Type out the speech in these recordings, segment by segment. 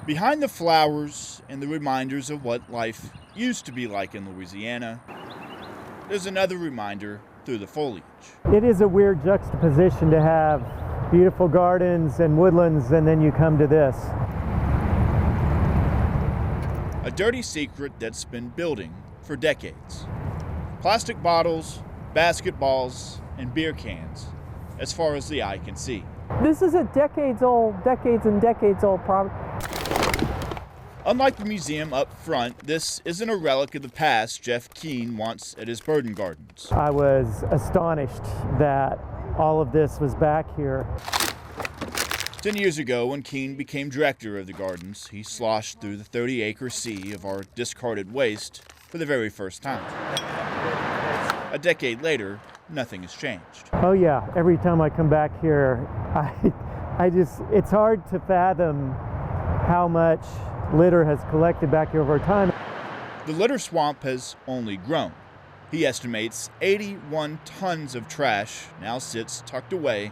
Behind the flowers and the reminders of what life used to be like in Louisiana, there's another reminder through the foliage. It is a weird juxtaposition to have beautiful gardens and woodlands, and then you come to this. A dirty secret that's been building for decades. Plastic bottles, basketballs, and beer cans, as far as the eye can see. This is a decades and decades old problem. Unlike the museum up front, this isn't a relic of the past Jeff Keene wants at his Burden Gardens. I was astonished that all of this was back here. 10 years ago, when Keene became director of the gardens, he sloshed through the 30-acre sea of our discarded waste for the very first time. A decade later, nothing has changed. Oh yeah, every time I come back here, it's hard to fathom how much litter has collected back here over time. The litter swamp has only grown. He estimates 81 tons of trash now sits tucked away,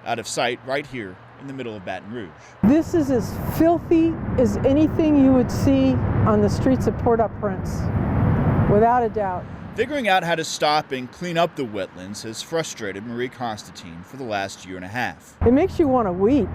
out of sight, right here in the middle of Baton Rouge. This is as filthy as anything you would see on the streets of Port-au-Prince, without a doubt. Figuring out how to stop and clean up the wetlands has frustrated Marie Constantine for the last year and a half. It makes you want to weep,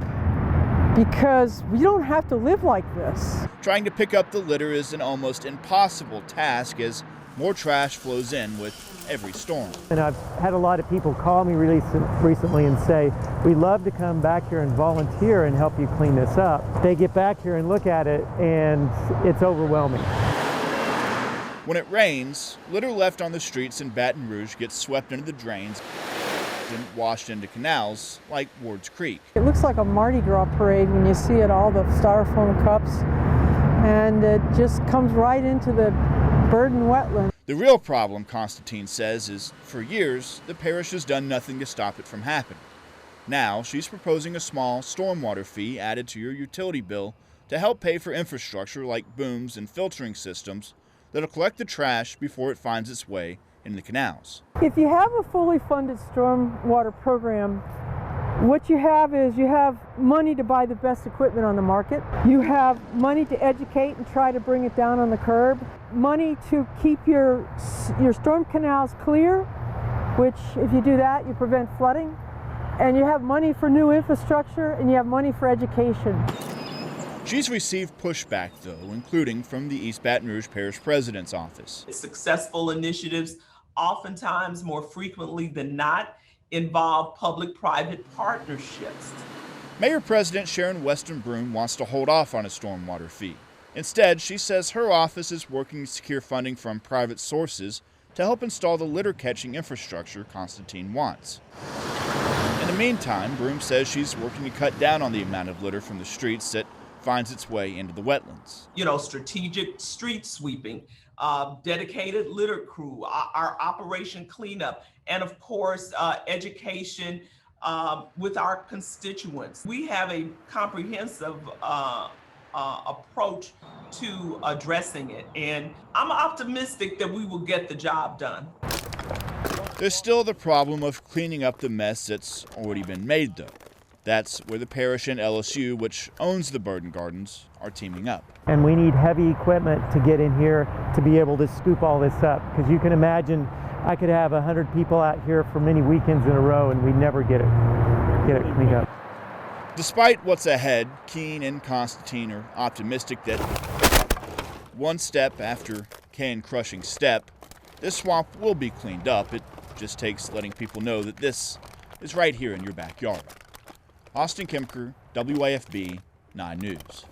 because we don't have to live like this. Trying to pick up the litter is an almost impossible task as more trash flows in with every storm. And I've had a lot of people call me recently and say, we'd love to come back here and volunteer and help you clean this up. They get back here and look at it, and it's overwhelming. When it rains, litter left on the streets in Baton Rouge gets swept into the drains and washed into canals like Ward's Creek. It looks like a Mardi Gras parade when you see it, all the styrofoam cups, and it just comes right into the Burden wetland. The real problem, Constantine says, is for years the parish has done nothing to stop it from happening. Now she's proposing a small stormwater fee added to your utility bill to help pay for infrastructure like booms and filtering systems that'll collect the trash before it finds its way in the canals. If you have a fully funded stormwater program, what you have is you have money to buy the best equipment on the market. You have money to educate and try to bring it down on the curb. Money to keep your storm canals clear, which if you do that, you prevent flooding. And you have money for new infrastructure, and you have money for education. She's received pushback, though, including from the East Baton Rouge Parish President's office. Successful initiatives, oftentimes more frequently than not, involve public-private partnerships. Mayor President Sharon Weston Broome wants to hold off on a stormwater fee. Instead, she says her office is working to secure funding from private sources to help install the litter-catching infrastructure Constantine wants. In the meantime, Broome says she's working to cut down on the amount of litter from the streets that finds its way into the wetlands. Strategic street sweeping, dedicated litter crew, our operation cleanup, and of course, education with our constituents. We have a comprehensive approach to addressing it, and I'm optimistic that we will get the job done. There's still the problem of cleaning up the mess that's already been made, though. That's where the parish and LSU, which owns the Burden Gardens, are teaming up. And we need heavy equipment to get in here to be able to scoop all this up, because you can imagine I could have 100 people out here for many weekends in a row and we'd never get it cleaned up. Despite what's ahead, Keene and Constantine are optimistic that one step after can-crushing step, this swamp will be cleaned up. It just takes letting people know that this is right here in your backyard. Austin Kemker, WAFB 9 News.